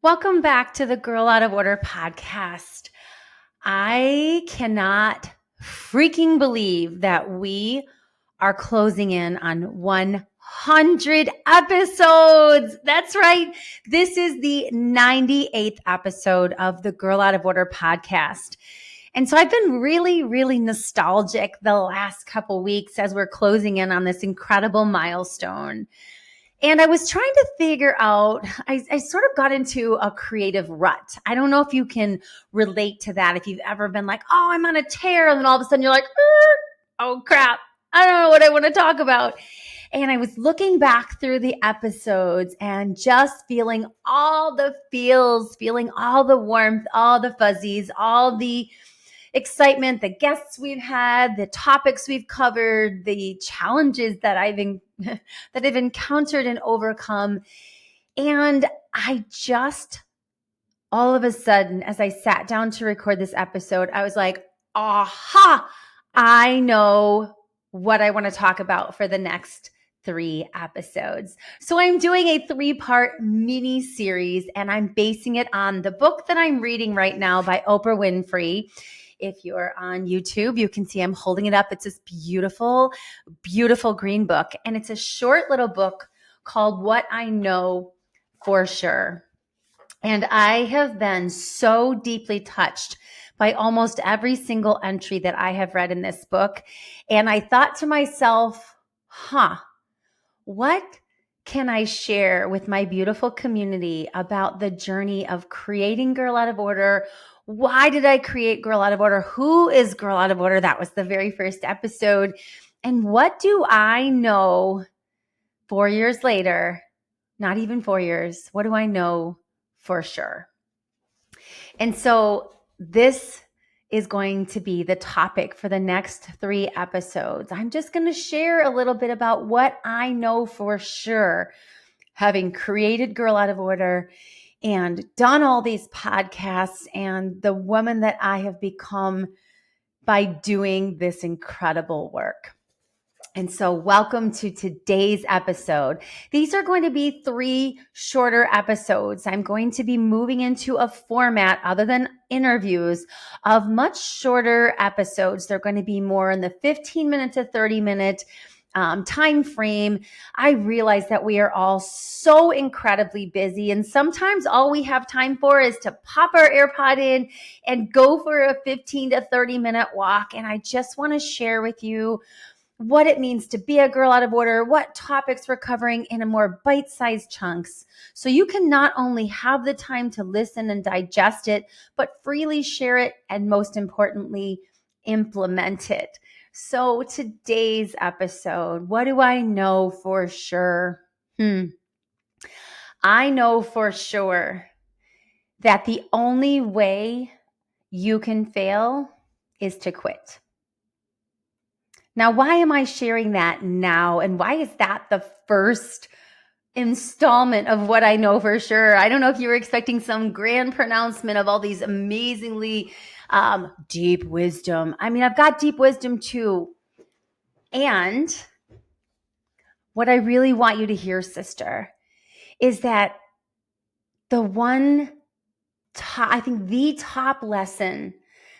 Welcome back to the Girl Out of Order podcast. I cannot freaking believe that we are closing in on 100 episodes. That's right. This is the 98th episode of the Girl Out of Order podcast. And so I've been really nostalgic the last couple weeks as we're closing in on this incredible milestone. And I was trying to figure out, I sort of got into a creative rut. I don't know if you can relate to that. If you've ever been like, oh, I'm on a tear. And then all of a sudden you're like, oh crap, I don't know what I want to talk about. And I was looking back through the episodes and just feeling all the feels, feeling all the warmth, all the fuzzies, all the excitement, the guests we've had, the topics we've covered, the challenges that I've encountered and overcome. And I just, all of a sudden, as I sat down to record this episode, I was like, aha, I know what I want to talk about for the next 3 episodes. So I'm doing a 3-part mini series, and I'm basing it on the book that I'm reading right now by Oprah Winfrey. If you're on YouTube, you can see I'm holding it up. It's this beautiful green book. And it's a short little book called What I Know for Sure. And I have been so deeply touched by almost every single entry that I have read in this book. And I thought to myself, what can I share with my beautiful community about the journey of creating Girl Out of Order? Why did I create Girl Out of Order? Who is Girl Out of Order? That was the very first episode. And what do I know 4 years later? Not even 4 years. What do I know for sure? And so this is going to be the topic for the next 3 episodes. I'm just going to share a little bit about what I know for sure, having created Girl Out of Order and done all these podcasts and the woman that I have become by doing this incredible work. And so welcome to today's episode. These are going to be 3 shorter episodes. I'm going to be moving into a format other than interviews of much shorter episodes. They're going to be more in the 15-minute to 30-minute time frame. I realize that we are all so incredibly busy, and sometimes all we have time for is to pop our AirPod in and go for a 15 to 30-minute walk. And I just want to share with you what it means to be a girl out of order, what topics we're covering in a more bite-sized chunks, so you can not only have the time to listen and digest it, but freely share it, and most importantly, implement it. So today's episode, what do I know for sure? I know for sure that the only way you can fail is to quit. Now, why am I sharing that now? And why is that the first installment of what I know for sure? I don't know if you were expecting some grand pronouncement of all these amazingly deep wisdom. I mean, I've got deep wisdom too. And what I really want you to hear, sister, is that the top lesson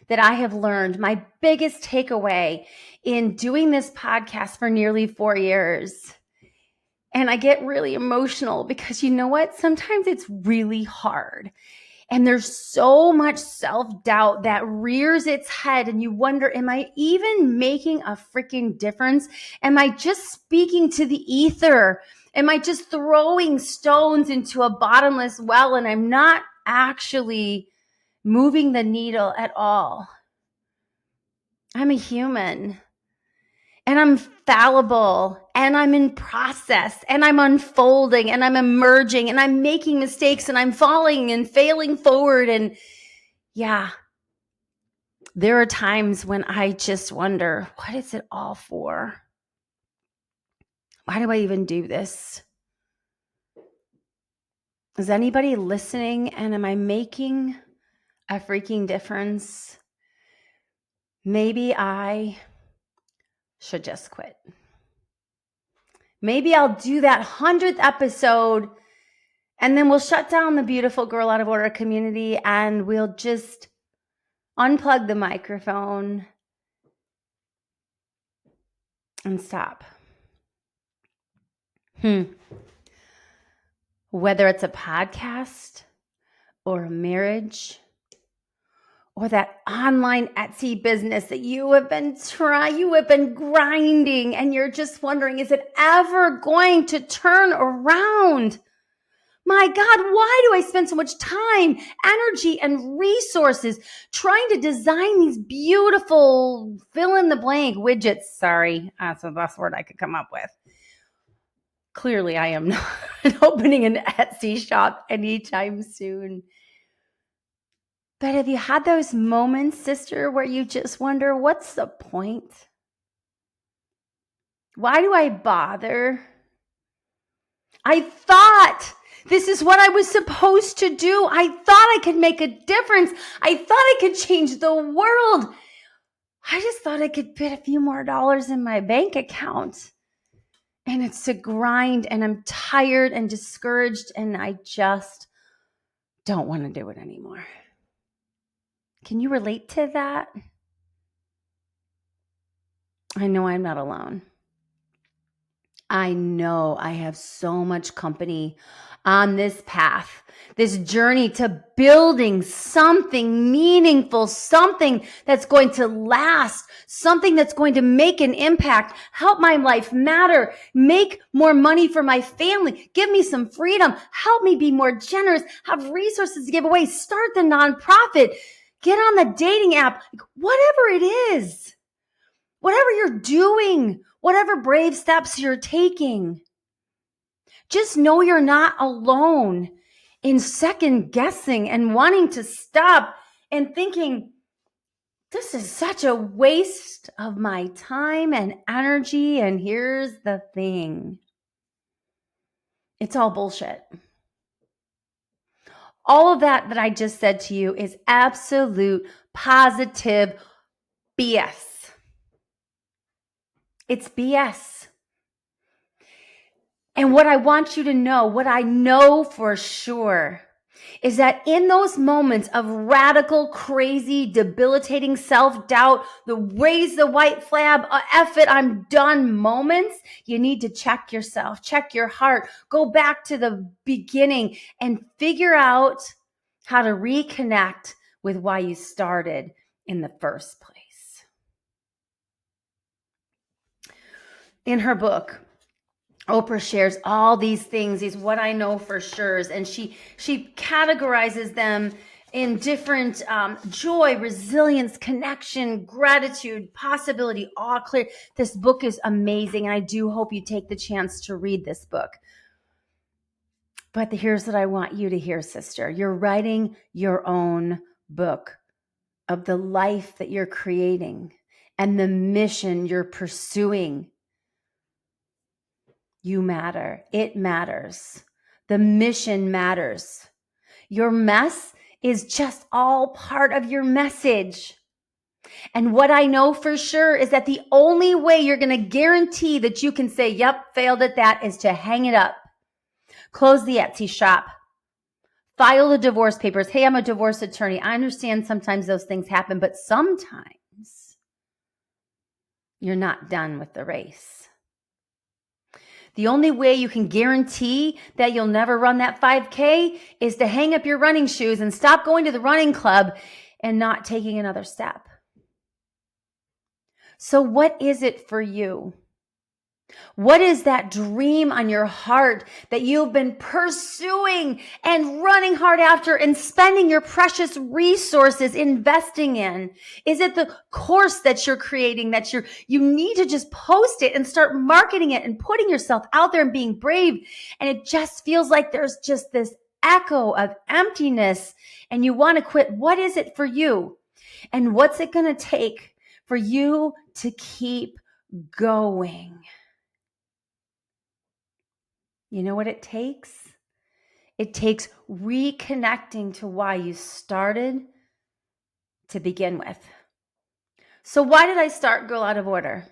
that I have learned, my biggest takeaway in doing this podcast for nearly 4 years. And I get really emotional because you know what? Sometimes it's really hard. And there's so much self-doubt that rears its head, and you wonder, am I even making a freaking difference? Am I just speaking to the ether? Am I just throwing stones into a bottomless well and I'm not actually moving the needle at all? I'm a human. And I'm fallible, and I'm in process, and I'm unfolding, and I'm emerging, and I'm making mistakes, and I'm falling and failing forward. And yeah, there are times when I just wonder, what is it all for? Why do I even do this? Is anybody listening? And am I making a freaking difference? Maybe I should just quit. Maybe I'll do that 100th episode And then we'll shut down the beautiful Girl Out of Order community and we'll just unplug the microphone and stop. Whether it's a podcast or a marriage or that online Etsy business that you have been grinding and you're just wondering, is it ever going to turn around? My God, why do I spend so much time, energy, and resources trying to design these beautiful fill in the blank widgets? Sorry, that's the best word I could come up with. Clearly, I am not opening an Etsy shop anytime soon. But have you had those moments, sister, where you just wonder, what's the point? Why do I bother? I thought this is what I was supposed to do. I thought I could make a difference. I thought I could change the world. I just thought I could fit a few more dollars in my bank account. And it's a grind and I'm tired and discouraged and I just don't want to do it anymore. Can you relate to that? I know I'm not alone. I know I have so much company on this path, this journey to building something meaningful, something that's going to last, something that's going to make an impact, help my life matter, make more money for my family, give me some freedom, help me be more generous, have resources to give away, start the nonprofit, get on the dating app, whatever it is. Whatever you're doing, whatever brave steps you're taking, just know you're not alone in second guessing and wanting to stop and thinking, this is such a waste of my time and energy. And here's the thing. It's all bullshit. All of that I just said to you is absolute positive BS. It's BS. And what I want you to know, what I know for sure, is that in those moments of radical, crazy, debilitating self-doubt, the raise the white flag, F it, I'm done moments, you need to check yourself, check your heart, go back to the beginning and figure out how to reconnect with why you started in the first place. In her book, Oprah shares all these things, these what I know for sure's, and she categorizes them in different joy, resilience, connection, gratitude, possibility, all clear. This book is amazing, and I do hope you take the chance to read this book. But here's what I want you to hear, sister. You're writing your own book of the life that you're creating and the mission you're pursuing. You matter. It matters. The mission matters. Your mess is just all part of your message. And what I know for sure is that the only way you're going to guarantee that you can say, yep, failed at that, is to hang it up. Close the Etsy shop. File the divorce papers. Hey, I'm a divorce attorney. I understand sometimes those things happen, but sometimes you're not done with the race. The only way you can guarantee that you'll never run that 5K is to hang up your running shoes and stop going to the running club and not taking another step. So what is it for you? What is that dream on your heart that you've been pursuing and running hard after and spending your precious resources investing in? Is it the course that you're creating that you need to just post it and start marketing it and putting yourself out there and being brave? And it just feels like there's just this echo of emptiness and you want to quit. What is it for you? And what's it going to take for you to keep going? You know what it takes? It takes reconnecting to why you started to begin with. So why did I start Girl Out of Order?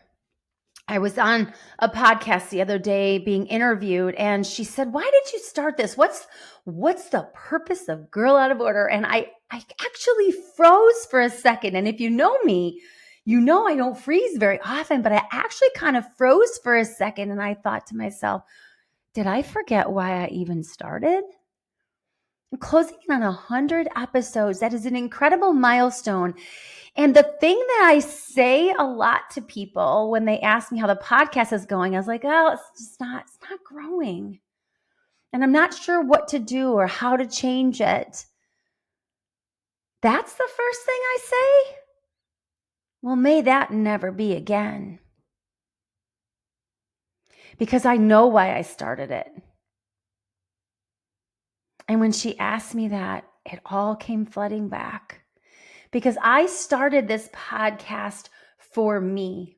I was on a podcast the other day being interviewed, and she said, "Why did you start this? What's the purpose of Girl Out of Order?" And I actually froze for a second. And if you know me, you know I don't freeze very often, but I actually kind of froze for a second, and I thought to myself, did I forget why I even started? I'm closing in on 100 episodes. That is an incredible milestone. And the thing that I say a lot to people when they ask me how the podcast is going, I was like, oh, it's not growing. And I'm not sure what to do or how to change it. That's the first thing I say? Well, may that never be again. Because I know why I started it. And when she asked me that, it all came flooding back. Because I started this podcast for me.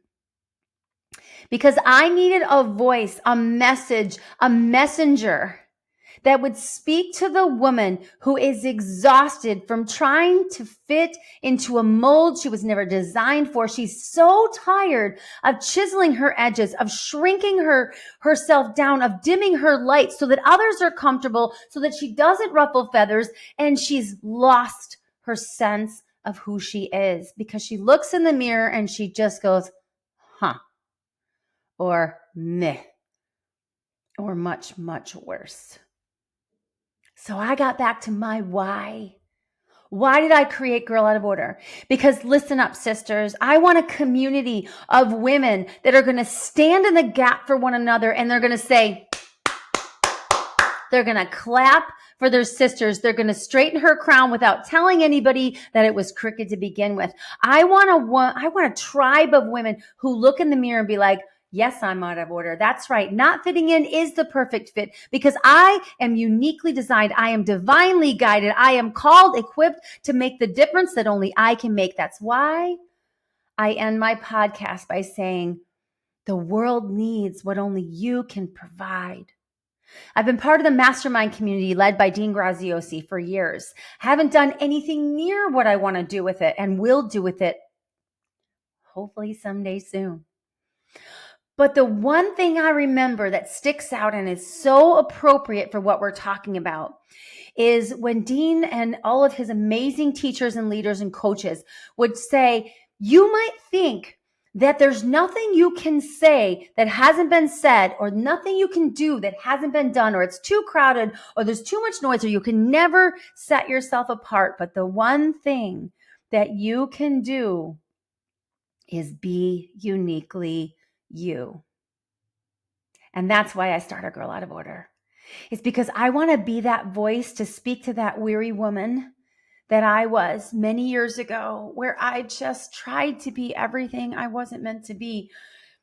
Because I needed a voice, a message, a messenger that would speak to the woman who is exhausted from trying to fit into a mold she was never designed for. She's so tired of chiseling her edges, of shrinking herself down, of dimming her light so that others are comfortable, so that she doesn't ruffle feathers, and she's lost her sense of who she is because she looks in the mirror and she just goes, huh, or meh, or much, much worse. So I got back to my why. Why did I create Girl Out of Order? Because listen up, sisters, I want a community of women that are going to stand in the gap for one another, and they're going to say, they're going to clap for their sisters. They're going to straighten her crown without telling anybody that it was crooked to begin with. I want a tribe of women who look in the mirror and be like, yes, I'm out of order. That's right. Not fitting in is the perfect fit because I am uniquely designed. I am divinely guided. I am called, equipped to make the difference that only I can make. That's why I end my podcast by saying the world needs what only you can provide. I've been part of the mastermind community led by Dean Graziosi for years. Haven't done anything near what I want to do with it and will do with it hopefully someday soon. But the one thing I remember that sticks out and is so appropriate for what we're talking about is when Dean and all of his amazing teachers and leaders and coaches would say, you might think that there's nothing you can say that hasn't been said, or nothing you can do that hasn't been done, or it's too crowded, or there's too much noise, or you can never set yourself apart. But the one thing that you can do is be uniquely you. And that's why I started Girl Out of Order. It's because I want to be that voice to speak to that weary woman that I was many years ago, where I just tried to be everything I wasn't meant to be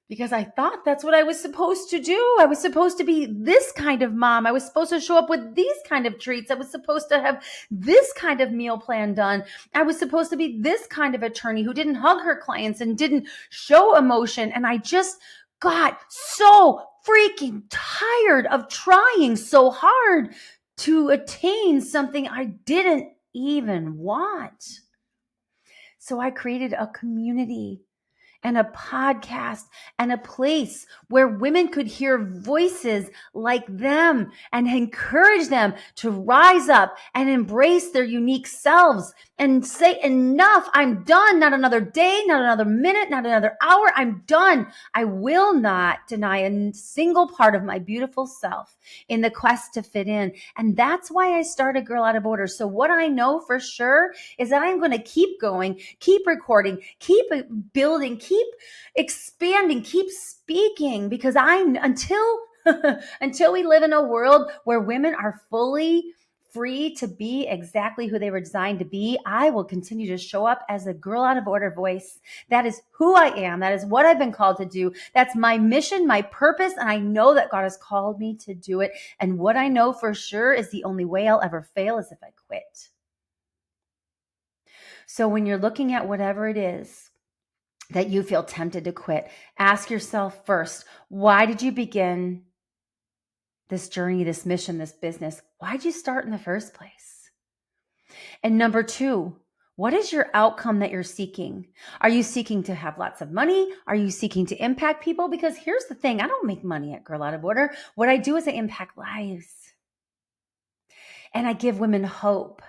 because I thought that's what I was supposed to do. I was supposed to be this kind of mom. I was supposed to show up with these kind of treats. I was supposed to have this kind of meal plan done. I was supposed to be this kind of attorney who didn't hug her clients and didn't show emotion. And I just got so freaking tired of trying so hard to attain something I didn't even want. So I created a community and a podcast and a place where women could hear voices like them and encourage them to rise up and embrace their unique selves and say, enough, I'm done. Not another day, not another minute, not another hour. I'm done. I will not deny a single part of my beautiful self in the quest to fit in. And that's why I started Girl Out of Order. So what I know for sure is that I'm going to keep going, keep recording, keep building, keep expanding, keep speaking, because until we live in a world where women are fully free to be exactly who they were designed to be, I will continue to show up as a Girl Out of Order voice. That is who I am. That is what I've been called to do. That's my mission, my purpose, and I know that God has called me to do it. And what I know for sure is the only way I'll ever fail is if I quit. So when you're looking at whatever it is that you feel tempted to quit, ask yourself first, why did you begin this journey, this mission, this business? Why did you start in the first place? And number two, What is your outcome that you're seeking? Are you seeking to have lots of money? Are you seeking to impact people? Because here's the thing, I don't make money at Girl Out of Order. What I do is I impact lives. And I give women hope.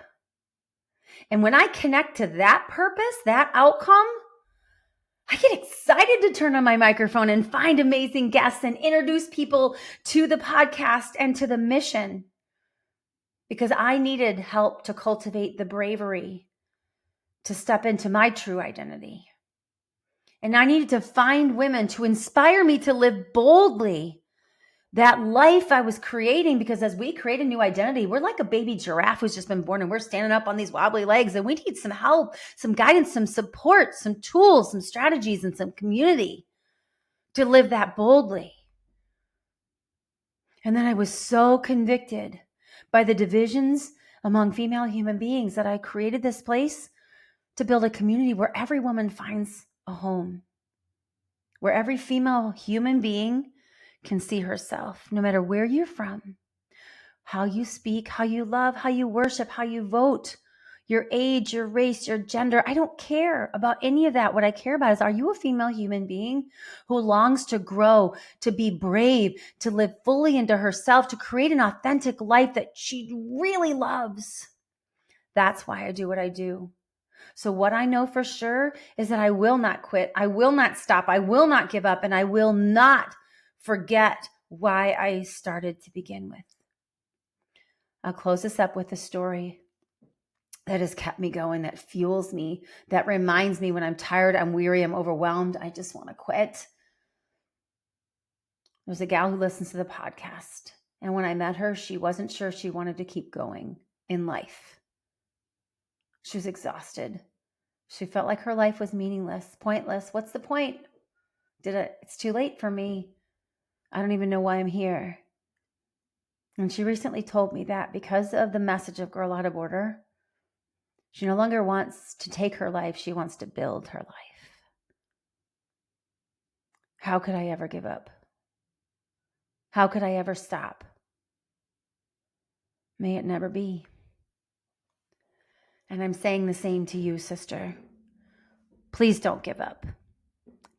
And when I connect to that purpose, that outcome, I get excited to turn on my microphone and find amazing guests and introduce people to the podcast and to the mission. Because I needed help to cultivate the bravery to step into my true identity. And I needed to find women to inspire me to live boldly that life I was creating, because as we create a new identity, we're like a baby giraffe who's just been born and we're standing up on these wobbly legs, and we need some help, some guidance, some support, some tools, some strategies, and some community to live that boldly. And then I was so convicted by the divisions among female human beings that I created this place to build a community where every woman finds a home, where every female human being can see herself, no matter where you're from, how you speak, how you love, how you worship, how you vote, your age, your race, your gender. I don't care about any of that. What I care about is, are you a female human being who longs to grow, to be brave, to live fully into herself, to create an authentic life that she really loves? That's why I do what I do. So what I know for sure is that I will not quit. I will not stop. I will not give up. And I will not forget why I started to begin with. I'll close this up with a story that has kept me going, that fuels me, that reminds me when I'm tired, I'm weary, I'm overwhelmed, I just want to quit. There's a gal who listens to the podcast. And when I met her, she wasn't sure she wanted to keep going in life. She was exhausted. She felt like her life was meaningless, pointless. What's the point? It's too late for me. I don't even know why I'm here. And she recently told me that because of the message of Girl Out of Order, she no longer wants to take her life. She wants to build her life. How could I ever give up? How could I ever stop? May it never be. And I'm saying the same to you, sister. Please don't give up.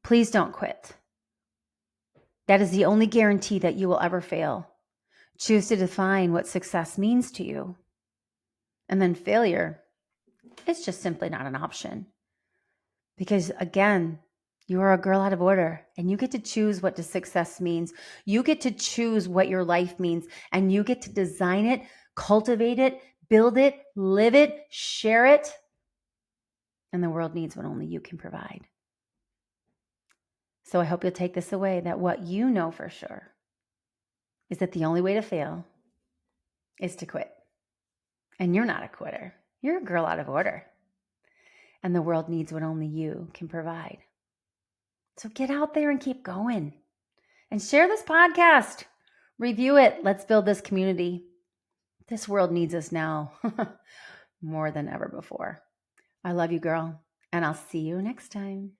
Please don't quit. That is the only guarantee that you will ever fail. Choose to define what success means to you. And then failure, it's just simply not an option. Because again, you are a girl out of order, and you get to choose what the success means. You get to choose what your life means, and you get to design it, cultivate it, build it, live it, share it. And the world needs what only you can provide. So I hope you'll take this away, that what you know for sure is that the only way to fail is to quit. And you're not a quitter. You're a girl out of order. And the world needs what only you can provide. So get out there and keep going. And share this podcast. Review it. Let's build this community. This world needs us now more than ever before. I love you, girl. And I'll see you next time.